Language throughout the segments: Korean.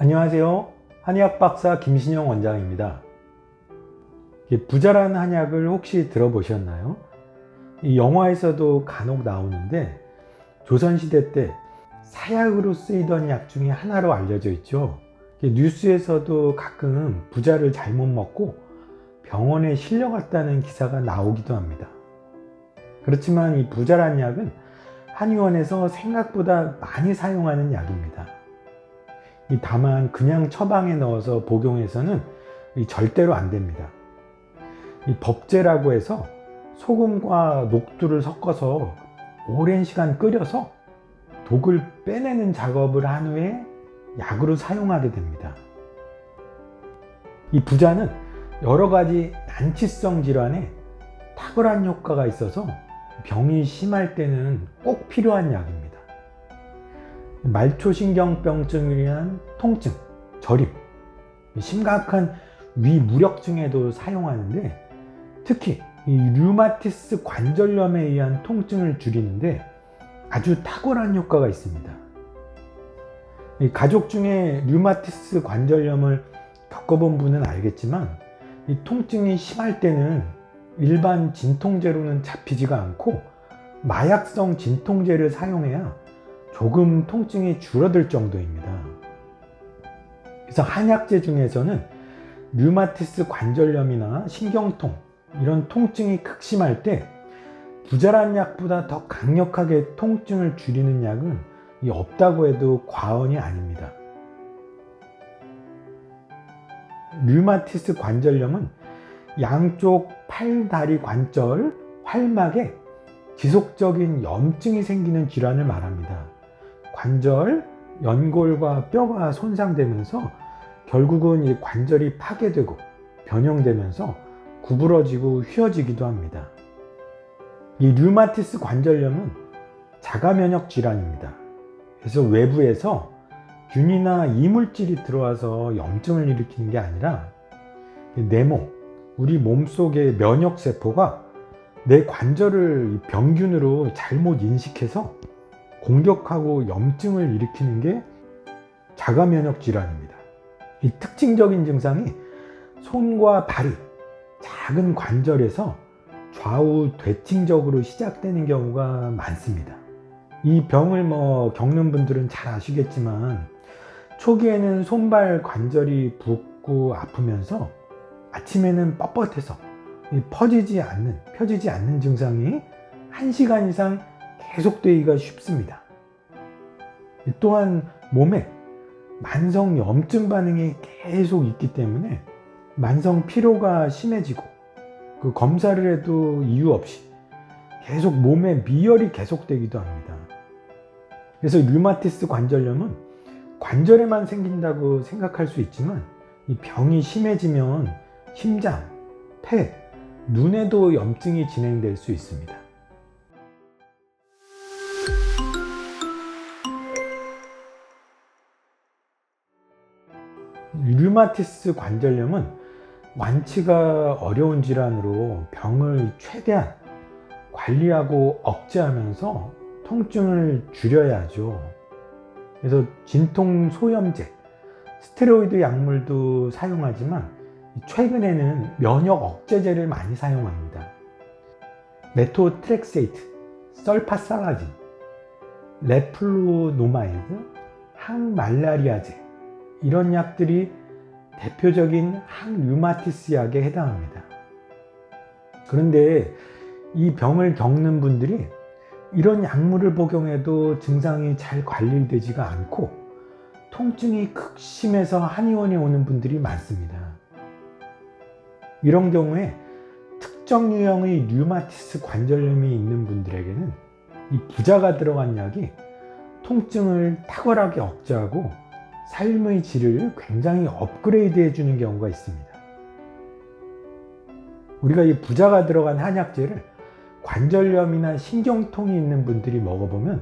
안녕하세요. 한의학 박사 김신영 원장입니다. 부자라는 한약을 혹시 들어보셨나요? 이 영화에서도 간혹 나오는데 조선시대 때 사약으로 쓰이던 약 중에 하나로 알려져 있죠. 뉴스에서도 가끔 부자를 잘못 먹고 병원에 실려갔다는 기사가 나오기도 합니다. 그렇지만 이 부자란 약은 한의원에서 생각보다 많이 사용하는 약입니다. 다만 그냥 처방에 넣어서 복용해서는 절대로 안 됩니다. 이 법제라고 해서 소금과 녹두를 섞어서 오랜 시간 끓여서 독을 빼내는 작업을 한 후에 약으로 사용하게 됩니다. 이 부자는 여러 가지 난치성 질환에 탁월한 효과가 있어서 병이 심할 때는 꼭 필요한 약입니다. 말초신경병증을 위한 통증, 저림, 심각한 위무력증에도 사용하는데 특히 이 류마티스 관절염에 의한 통증을 줄이는데 아주 탁월한 효과가 있습니다. 가족 중에 류마티스 관절염을 겪어본 분은 알겠지만 이 통증이 심할 때는 일반 진통제로는 잡히지가 않고 마약성 진통제를 사용해야 조금 통증이 줄어들 정도입니다. 그래서 한약재 중에서는 류마티스 관절염이나 신경통 이런 통증이 극심할 때 부자란 약보다 더 강력하게 통증을 줄이는 약은 없다고 해도 과언이 아닙니다. 류마티스 관절염은 양쪽 팔, 다리 관절, 활막에 지속적인 염증이 생기는 질환을 말합니다. 관절, 연골과 뼈가 손상되면서 결국은 이 관절이 파괴되고 변형되면서 구부러지고 휘어지기도 합니다. 이 류마티스 관절염은 자가면역 질환입니다. 그래서 외부에서 균이나 이물질이 들어와서 염증을 일으키는 게 아니라 내 몸, 우리 몸속의 면역세포가 내 관절을 병균으로 잘못 인식해서 공격하고 염증을 일으키는 게 자가면역 질환입니다. 이 특징적인 증상이 손과 다리, 작은 관절에서 좌우 대칭적으로 시작되는 경우가 많습니다. 이 병을 겪는 분들은 잘 아시겠지만 초기에는 손발 관절이 붓고 아프면서 아침에는 뻣뻣해서 펴지지 않는 증상이 1시간 이상 계속되기가 쉽습니다. 또한 몸에 만성 염증 반응이 계속 있기 때문에 만성 피로가 심해지고 그 검사를 해도 이유 없이 계속 몸에 미열이 계속되기도 합니다. 그래서 류마티스 관절염은 관절에만 생긴다고 생각할 수 있지만 이 병이 심해지면 심장, 폐, 눈에도 염증이 진행될 수 있습니다. 류마티스 관절염은 완치가 어려운 질환으로 병을 최대한 관리하고 억제하면서 통증을 줄여야 하죠. 그래서 진통 소염제, 스테로이드 약물도 사용하지만 최근에는 면역 억제제를 많이 사용합니다. 메토트렉세이트, 설파살라진, 레플로노마이드, 항말라리아제 이런 약들이 대표적인 항류마티스 약에 해당합니다. 그런데 이 병을 겪는 분들이 이런 약물을 복용해도 증상이 잘 관리되지가 않고 통증이 극심해서 한의원에 오는 분들이 많습니다. 이런 경우에 특정 유형의 류마티스 관절염이 있는 분들에게는 이 부자가 들어간 약이 통증을 탁월하게 억제하고 삶의 질을 굉장히 업그레이드 해주는 경우가 있습니다. 우리가 이 부자가 들어간 한약재를 관절염이나 신경통이 있는 분들이 먹어보면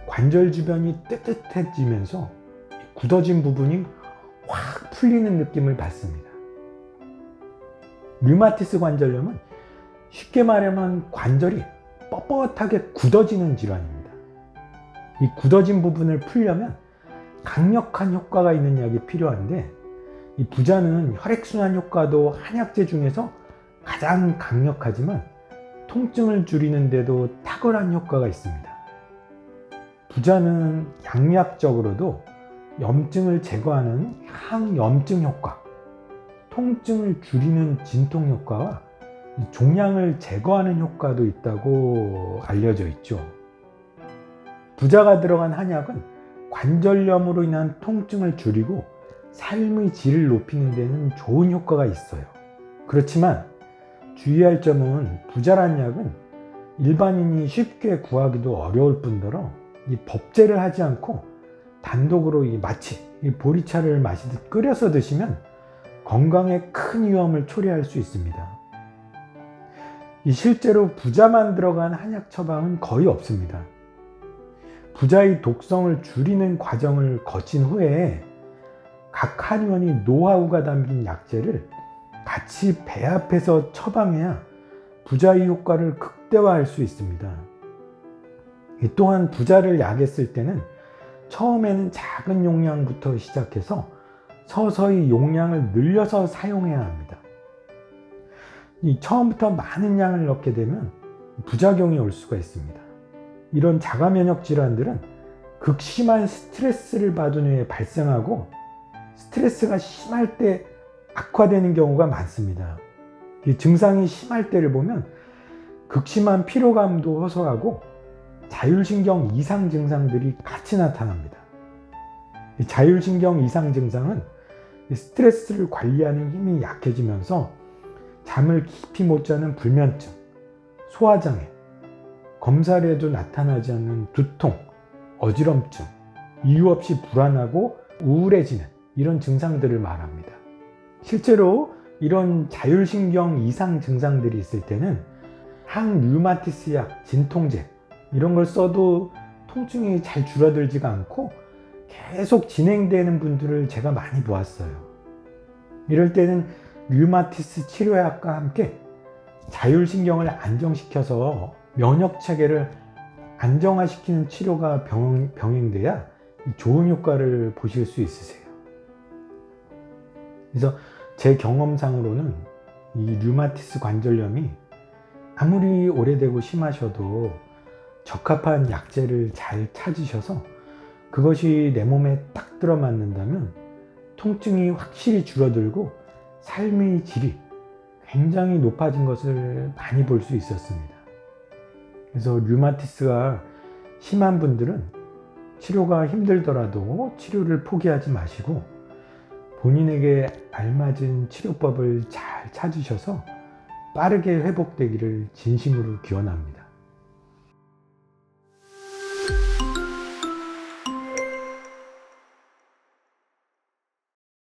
관절 주변이 뜨뜻해지면서 굳어진 부분이 확 풀리는 느낌을 받습니다. 류마티스 관절염은 쉽게 말하면 관절이 뻣뻣하게 굳어지는 질환입니다. 이 굳어진 부분을 풀려면 강력한 효과가 있는 약이 필요한데, 이 부자는 혈액순환 효과도 한약재 중에서 가장 강력하지만 통증을 줄이는데도 탁월한 효과가 있습니다. 부자는 양약적으로도 염증을 제거하는 항염증 효과, 통증을 줄이는 진통 효과와 종양을 제거하는 효과도 있다고 알려져 있죠. 부자가 들어간 한약은 관절염으로 인한 통증을 줄이고 삶의 질을 높이는 데는 좋은 효과가 있어요. 그렇지만 주의할 점은 부자란 약은 일반인이 쉽게 구하기도 어려울 뿐더러 이 법제를 하지 않고 단독으로 마치 보리차를 마시듯 끓여서 드시면 건강에 큰 위험을 초래할 수 있습니다. 실제로 부자만 들어간 한약 처방은 거의 없습니다. 부자의 독성을 줄이는 과정을 거친 후에 각 한의원이 노하우가 담긴 약재를 같이 배합해서 처방해야 부자의 효과를 극대화할 수 있습니다. 또한 부자를 약에 쓸 때는 처음에는 작은 용량부터 시작해서 서서히 용량을 늘려서 사용해야 합니다. 처음부터 많은 양을 넣게 되면 부작용이 올 수가 있습니다. 이런 자가 면역 질환들은 극심한 스트레스를 받은 후에 발생하고 스트레스가 심할 때 악화되는 경우가 많습니다. 증상이 심할 때를 보면 극심한 피로감도 호소하고 자율신경 이상 증상들이 같이 나타납니다. 자율신경 이상 증상은 스트레스를 관리하는 힘이 약해지면서 잠을 깊이 못 자는 불면증, 소화장애, 검사를 해도 나타나지 않는 두통, 어지럼증, 이유 없이 불안하고 우울해지는 이런 증상들을 말합니다. 실제로 이런 자율신경 이상 증상들이 있을 때는 항류마티스 약, 진통제 이런 걸 써도 통증이 잘 줄어들지가 않고 계속 진행되는 분들을 제가 많이 보았어요. 이럴 때는 류마티스 치료약과 함께 자율신경을 안정시켜서 면역체계를 안정화시키는 치료가 병행돼야 좋은 효과를 보실 수 있으세요. 그래서 제 경험상으로는 이 류마티스 관절염이 아무리 오래되고 심하셔도 적합한 약재를 잘 찾으셔서 그것이 내 몸에 딱 들어맞는다면 통증이 확실히 줄어들고 삶의 질이 굉장히 높아진 것을 많이 볼 수 있었습니다. 그래서 류마티스가 심한 분들은 치료가 힘들더라도 치료를 포기하지 마시고 본인에게 알맞은 치료법을 잘 찾으셔서 빠르게 회복되기를 진심으로 기원합니다.